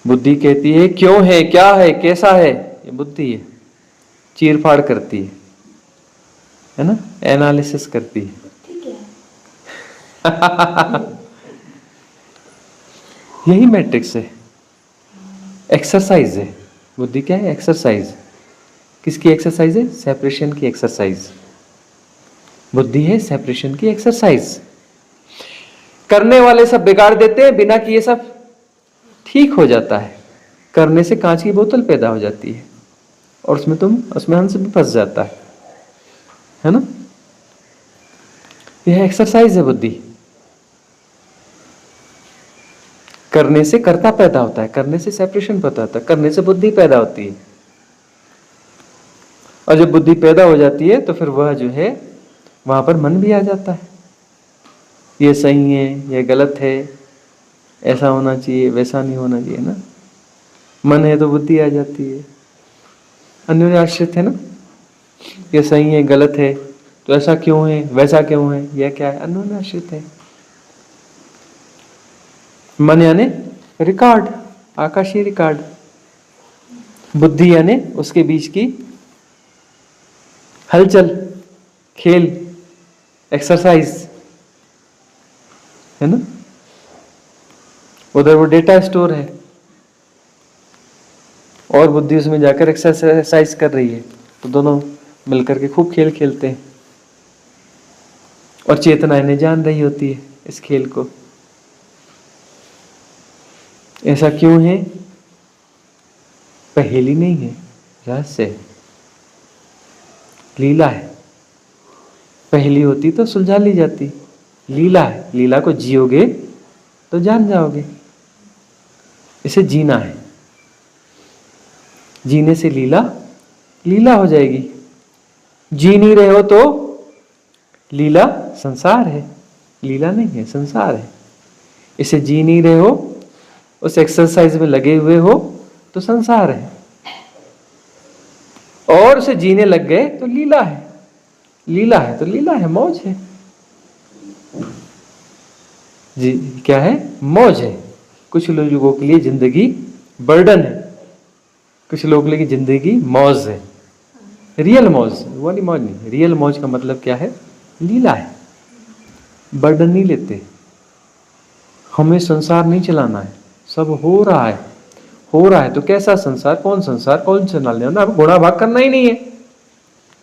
बुद्धि कहती है क्यों है, क्या है, कैसा है, ये बुद्धि है। चीर फाड़ करती है ना, एनालिसिस करती है। यही मैट्रिक्स है, एक्सरसाइज है। बुद्धि क्या है? एक्सरसाइज। किसकी एक्सरसाइज है? सेपरेशन की एक्सरसाइज। बुद्धि है सेपरेशन की एक्सरसाइज। करने वाले सब बिगाड़ देते हैं, बिना किए सब ठीक हो जाता है। करने से कांच की बोतल पैदा हो जाती है और उसमें हंस भी फंस जाता है ना। यह एक्सरसाइज है बुद्धि। करने से कर्ता पैदा होता है, करने से सेपरेशन पैदा होता है, करने से बुद्धि पैदा होती है। और जब बुद्धि पैदा हो जाती है तो फिर वह जो है वहां पर मन भी आ जाता है। ये सही है, ये गलत है, ऐसा होना चाहिए, वैसा नहीं होना चाहिए ना। मन है तो बुद्धि आ जाती है। अन्योन्य आश्रित है ना। ये सही है, गलत है, तो ऐसा क्यों है, वैसा क्यों है, यह क्या है, अन्योन्य आश्रित है। मन यानी रिकॉर्ड, आकाशीय रिकॉर्ड। बुद्धि यानी उसके बीच की हलचल, खेल, एक्सरसाइज है ना। उधर वो डेटा स्टोर है और बुद्धि उसमें जाकर एक्सरसाइज कर रही है, तो दोनों मिलकर के खूब खेल खेलते हैं। और चेतना इन्हें जान रही होती है इस खेल को। ऐसा क्यों है? पहेली नहीं है, रहस्य है, लीला है। पहेली होती तो सुलझा ली जाती, लीला है। लीला को जियोगे तो जान जाओगे। इसे जीना है, जीने से लीला लीला हो जाएगी। जी नहीं रहे हो तो लीला संसार है, लीला नहीं है, संसार है। इसे जी नहीं रहे हो, उस एक्सरसाइज में लगे हुए हो तो संसार है, और उसे जीने लग गए तो लीला है। लीला है तो लीला है, मौज है जी। क्या है? मौज है। कुछ लोगों के लिए जिंदगी बर्डन है, कुछ लोगों के लिए जिंदगी मौज है। रियल मौज, वो वाली मौज नहीं। रियल मौज का मतलब क्या है? लीला है। बर्डन नहीं लेते। हमें संसार नहीं चलाना है, सब हो रहा है। हो रहा है तो कैसा संसार, कौन चला लेना। अब गुणा भाग करना ही नहीं है।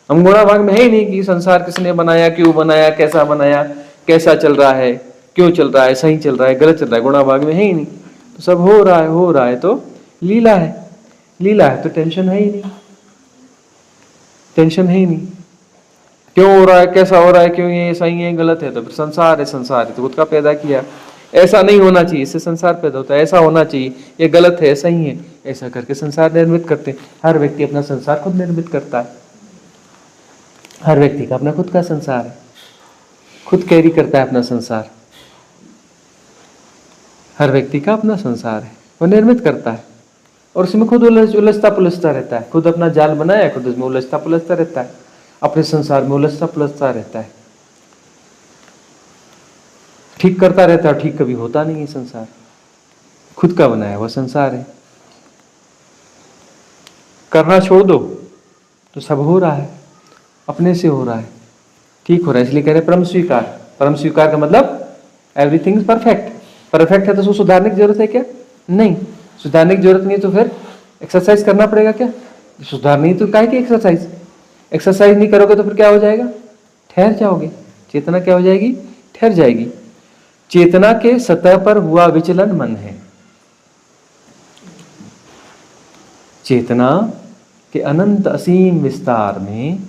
हम गुणा भाग में है ही नहीं कि संसार किसने बनाया, क्यों बनाया, कैसा बनाया, कैसा चल रहा है, क्यों चल रहा है, सही चल रहा है, गलत चल रहा है। गुणा भाग में है ही नहीं। तो सब हो रहा है, हो रहा है तो लीला है। लीला है तो टेंशन है ही नहीं, टेंशन है ही नहीं। क्यों हो रहा है, कैसा हो रहा है, क्यों ये सही है, गलत है, तो फिर संसार है। संसार है तो खुद का पैदा किया। ऐसा नहीं होना चाहिए, इससे संसार पैदा होता है। ऐसा होना चाहिए, ये गलत है, सही है, ऐसा करके संसार निर्मित करते हैं। हर व्यक्ति अपना संसार खुद निर्मित करता है। हर व्यक्ति का अपना खुद का संसार है, खुद कैरी करता है अपना संसार। हर व्यक्ति का अपना संसार है, वो निर्मित करता है और उसमें खुद उलझता पुलझता रहता है। खुद अपना जाल बनाया, खुद उसमें उलझता पुलझता रहता है, अपने संसार में उलझता पुलझता रहता है। ठीक करता रहता है, ठीक कभी होता नहीं है। संसार खुद का बनाया हुआ संसार है। करना छोड़ दो तो सब हो रहा है, अपने से हो रहा है, ठीक हो रहा है। इसलिए कह रहे परम स्वीकार। परम स्वीकार का मतलब एवरीथिंग इज परफेक्ट। परफेक्ट है तो उसको सुधारने की जरूरत है क्या? नहीं, सुधारने की जरूरत नहीं। तो फिर एक्सरसाइज करना पड़ेगा क्या? सुधारनी है तो काहे की एक्सरसाइज? एक्सरसाइज नहीं करोगे तो फिर क्या हो जाएगा? ठहर जाओगे। चेतना क्या हो जाएगी? ठहर जाएगी। चेतना के सतह पर हुआ विचलन मन है। चेतना के अनंत असीम विस्तार में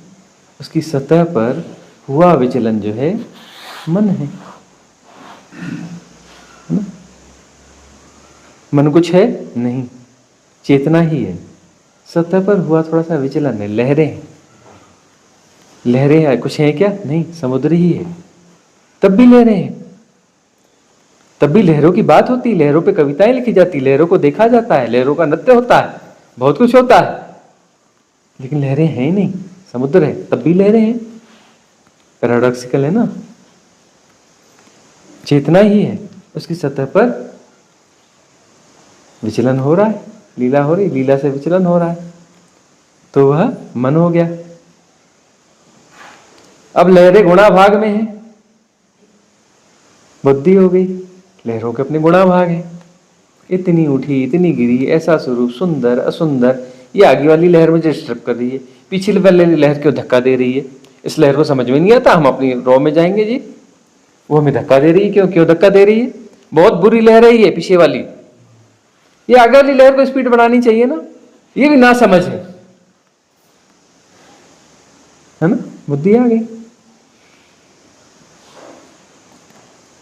उसकी सतह पर हुआ विचलन जो है मन है ना? मन कुछ है नहीं, चेतना ही है। सतह पर हुआ थोड़ा सा विचलन है, लहरें हैं। लहरें है, कुछ है क्या? नहीं, समुद्र ही है। तब भी लहरें हैं, तब भी लहरों की बात होती है। लहरों पे कविताएं लिखी जाती, लहरों को देखा जाता है, लहरों का नृत्य होता है, बहुत कुछ होता है, लेकिन लहरें हैं ही नहीं। समुद्र है तब भी लहरें हैं। पैराडॉक्सिकल है ना। चेतना ही है, उसकी सतह पर विचलन हो रहा है, लीला हो रही, लीला से विचलन हो रहा है, तो वह मन हो गया। अब लहरें गुणा भाग में है, बुद्धि हो गई, लहरों के अपने गुणा भाग है। इतनी उठी, इतनी गिरी, ऐसा स्वरूप, सुंदर असुंदर, ये आगे वाली लहर मुझे डिस्टर्ब कर रही है, पिछली वाली लहर क्यों धक्का दे रही है, इस लहर को समझ में नहीं आता, हम अपनी रॉ में जाएंगे जी, वो हमें धक्का दे रही है, क्यों क्यों धक्का दे रही है, बहुत बुरी लहर है ये पीछे वाली, ये आगे वाली लहर को स्पीड बढ़ानी चाहिए ना, ये भी ना समझ है ना, बुद्धि आ गई।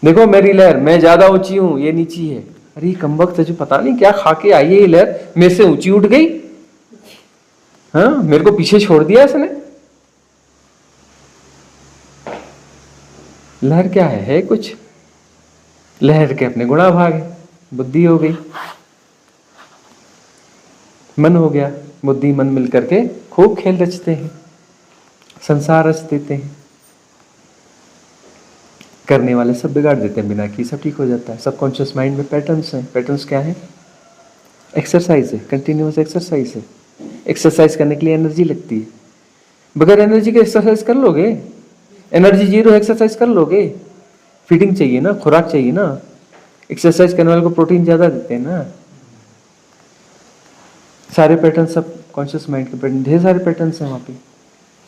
देखो मेरी लहर, मैं ज्यादा ऊंची हूं, ये नीची है, अरे कमबख्त तुझे पता नहीं क्या खा के आई है ये लहर, मेरे से ऊंची उठ गई, हाँ मेरे को पीछे छोड़ दिया इसने। लहर क्या है कुछ, लहर के अपने गुणा भाग है, बुद्धि हो गई, मन हो गया, बुद्धि मन मिलकर के खूब खेल रचते हैं, संसार रच देते हैं, करने वाले सब बिगाड़ देते हैं, बिना की सब ठीक हो जाता है। सबकॉन्शियस माइंड में पैटर्न्स हैं, पैटर्न्स क्या है, एक्सरसाइज है, कंटिन्यूअस एक्सरसाइज है, एक्सरसाइज करने के लिए एनर्जी लगती है, बगैर एनर्जी के एक्सरसाइज कर लोगे, एनर्जी जीरो एक्सरसाइज कर लोगे, फीडिंग चाहिए ना, खुराक चाहिए ना, एक्सरसाइज करने वाले को प्रोटीन ज्यादा देते हैं ना। सारे पैटर्न सब कॉन्शियस माइंड के पैटर्न, ढेर सारे पैटर्न्स हैं वहां पे,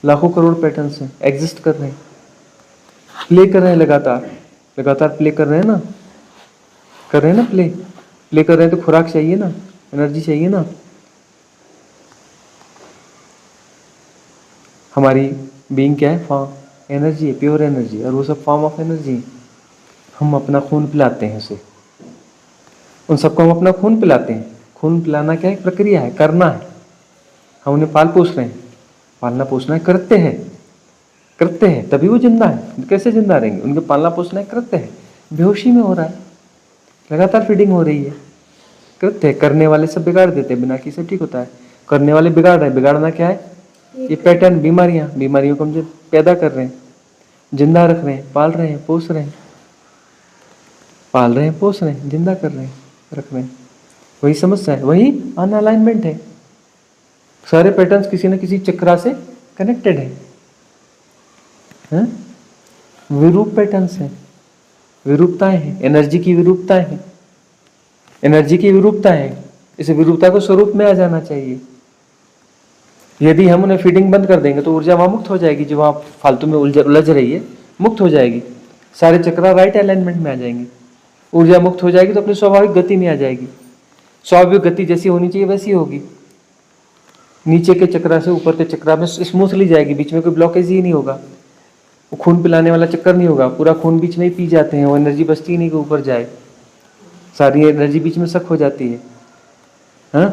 लाखों करोड़ पैटर्न्स हैं, एग्जिस्ट कर रहे हैं, प्ले कर रहे हैं, लगातार लगातार प्ले कर रहे हैं ना, कर रहे हैं ना, प्ले कर रहे हैं, तो खुराक चाहिए ना, एनर्जी चाहिए ना। हमारी बीइंग क्या है, फॉर्म एनर्जी है, प्योर एनर्जी, और वो सब फॉर्म ऑफ एनर्जी, हम अपना खून पिलाते हैं उसे, उन सबको हम अपना खून पिलाते हैं। खून पिलाना क्या है, प्रक्रिया है, करना है, हम उन्हें पाल पोस रहे हैं, पालना पोसना है, करते हैं तभी वो जिंदा है, कैसे जिंदा रहेंगे, उनके पालना पोसना है, करते हैं, बेहोशी में हो रहा है, लगातार फीडिंग हो रही है, करते हैं, करने वाले सब बिगाड़ देते हैं, बिना किसी ठीक होता है, करने वाले बिगाड़ रहे हैं, बिगाड़ना क्या है, ये पैटर्न, बीमारियों को हम जो पैदा कर रहे हैं, जिंदा रख रहे हैं, पाल रहे हैं, पोस रहे हैं, पाल रहे हैं, पोस रहे हैं, जिंदा कर रहे हैं, रख रहे हैं, वही समस्या है, वही अनअलाइनमेंट है। सारे पैटर्न्स किसी न किसी चक्रा से कनेक्टेड है, विरूप पैटर्न्स हैं, विरूपताएं हैं, एनर्जी की विरूपताएं हैं, एनर्जी की विरूपता है, इस विरूपता को स्वरूप में आ जाना चाहिए। यदि हम उन्हें फीडिंग बंद कर देंगे तो ऊर्जा वहां मुक्त हो जाएगी, जो वहां फालतू में उलझ रही है मुक्त हो जाएगी, सारे चक्र राइट अलाइनमेंट में आ जाएंगे, ऊर्जा मुक्त हो जाएगी तो अपनी स्वाभाविक गति में आ जाएगी, स्वाभाविक गति जैसी होनी चाहिए वैसी होगी, नीचे के चक्रा से ऊपर के चक्रा में स्मूथली जाएगी, बीच में कोई ब्लॉकेज ही नहीं होगा, वो खून पिलाने वाला चक्कर नहीं होगा, पूरा खून बीच में ही पी जाते हैं, वो एनर्जी बचती ही नहीं कि ऊपर जाए, सारी एनर्जी बीच में सक हो जाती है, हाँ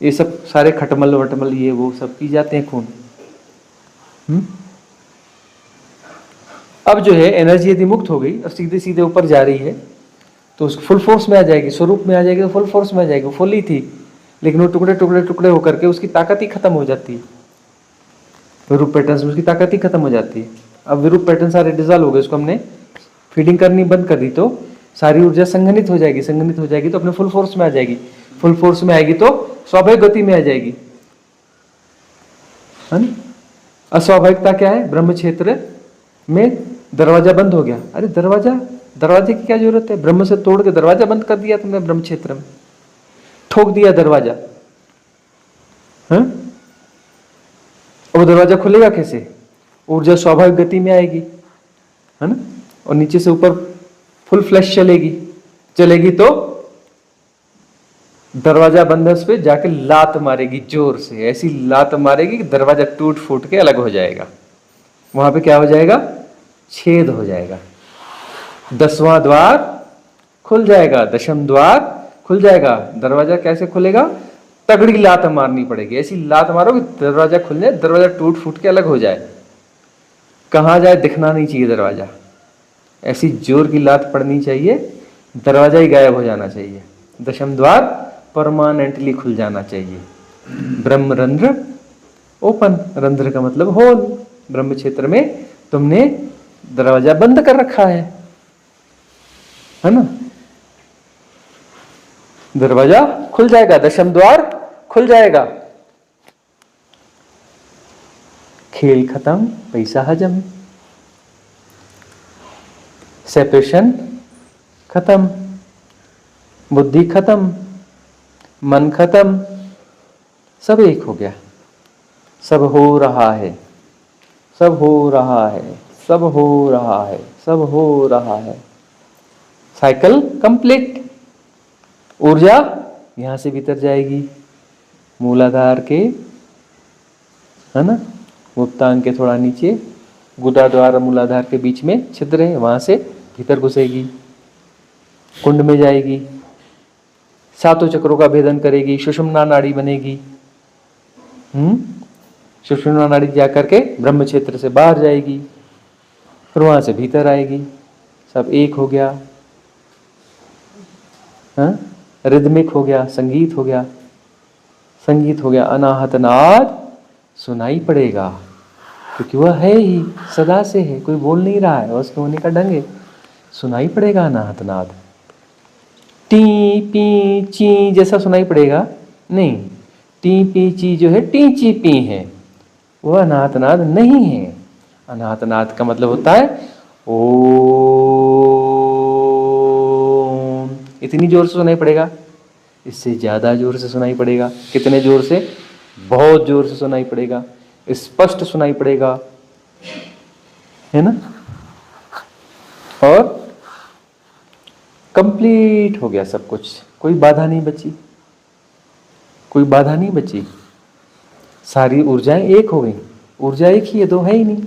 ये सब सारे खटमल वटमल ये वो सब पी जाते हैं खून। अब जो है एनर्जी यदि मुक्त हो गई और सीधे सीधे ऊपर जा रही है तो फुल फोर्स में आ जाएगी, स्वरूप में आ जाएगी, तो फुल फोर्स में आ जाएगी, फुल ही थी लेकिन वो टुकड़े टुकड़े टुकड़े होकर के उसकी ताकत ही खत्म हो जाती है, विरूप पैटर्न में उसकी ताकत ही खत्म हो जाती है। अब विरूप पैटर्न सारे डिजॉल्व हो गए, उसको हमने फीडिंग करनी बंद कर दी तो सारी ऊर्जा संघनित हो जाएगी, संघनित हो जाएगी तो अपने फुल फोर्स में आ जाएगी, फुल फोर्स में आएगी तो स्वाभाविक गति में आ जाएगी, है ना। अस्वाभाविकता क्या है, ब्रह्म क्षेत्र में दरवाजा बंद हो गया, अरे दरवाजे की क्या जरूरत है, ब्रह्म से तोड़ के दरवाजा बंद कर दिया तुमने, ब्रह्म क्षेत्र में ठोक दिया दरवाजा, है वो दरवाजा खुलेगा कैसे, ऊर्जा स्वाभाविक गति में आएगी, है ना, और नीचे से ऊपर फुल फ्लैश चलेगी तो दरवाजा बंद पे जाके लात मारेगी, जोर से ऐसी लात मारेगी कि दरवाजा टूट फूट के अलग हो जाएगा, वहां पे क्या हो जाएगा, छेद हो जाएगा, 10वां द्वार खुल जाएगा, 10म द्वार खुल जाएगा। दरवाजा कैसे खुलेगा, तगड़ी लात मारनी पड़ेगी, ऐसी लात मारो कि दरवाजा खुल जाए, दरवाजा टूट फूट के अलग हो जाए, कहां जाए दिखना नहीं चाहिए दरवाजा, ऐसी जोर की लात पड़नी चाहिए, दरवाजा ही गायब हो जाना चाहिए, 10म द्वार परमानेंटली खुल जाना चाहिए, ब्रह्म रंध्र ओपन, रंध्र का मतलब होल, ब्रह्म क्षेत्र में तुमने दरवाजा बंद कर रखा है ना, दरवाजा खुल जाएगा, दशम द्वार खुल जाएगा। खेल खत्म, पैसा हजम। सेपरेशन खत्म, बुद्धि खत्म, मन खत्म, सब एक हो गया। सब हो रहा है, सब हो रहा है, सब हो रहा है, सब हो रहा है। Cycle complete. ऊर्जा यहां से भीतर जाएगी, मूलाधार के, है ना, गुप्तांग के थोड़ा नीचे, गुदा द्वार मूलाधार के बीच में छिद्र है, वहां से भीतर घुसेगी, कुंड में जाएगी, सातों चक्रों का भेदन करेगी, सुषुम्ना नाड़ी बनेगी। सुषुम्ना नाड़ी जाकर के ब्रह्म क्षेत्र से बाहर जाएगी, फिर वहां से भीतर आएगी। सब एक हो गया। रिदमिक हो गया, संगीत हो गया, संगीत हो गया। अनाहत नाद सुनाई पड़ेगा, क्योंकि वह है ही, सदा से है, कोई बोल नहीं रहा है, उसके होने का ढंग है। सुनाई पड़ेगा अनाहत नाद। टी पी ची जैसा सुनाई पड़ेगा नहीं। टी पी ची जो है टी ची पी है, वह अनाहत नाद नहीं है। अनाहत नाद का मतलब होता है ओम। इतनी जोर से सुनाई पड़ेगा, इससे ज्यादा जोर से सुनाई पड़ेगा। कितने जोर से? बहुत जोर से सुनाई पड़ेगा, स्पष्ट सुनाई पड़ेगा, है ना। और कंप्लीट हो गया सब कुछ, कोई बाधा नहीं बची, कोई बाधा नहीं बची। सारी ऊर्जाएं एक हो गई। ऊर्जा एक ही है, दो है ही नहीं,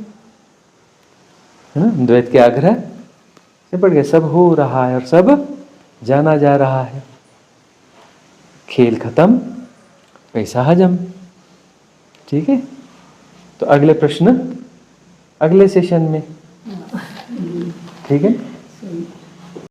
है ना। द्वैत के आग्रह निपट गए, सब हो रहा है और सब जाना जा रहा है। खेल खत्म, पैसा हजम। ठीक है, तो अगले प्रश्न अगले सेशन में, ठीक है।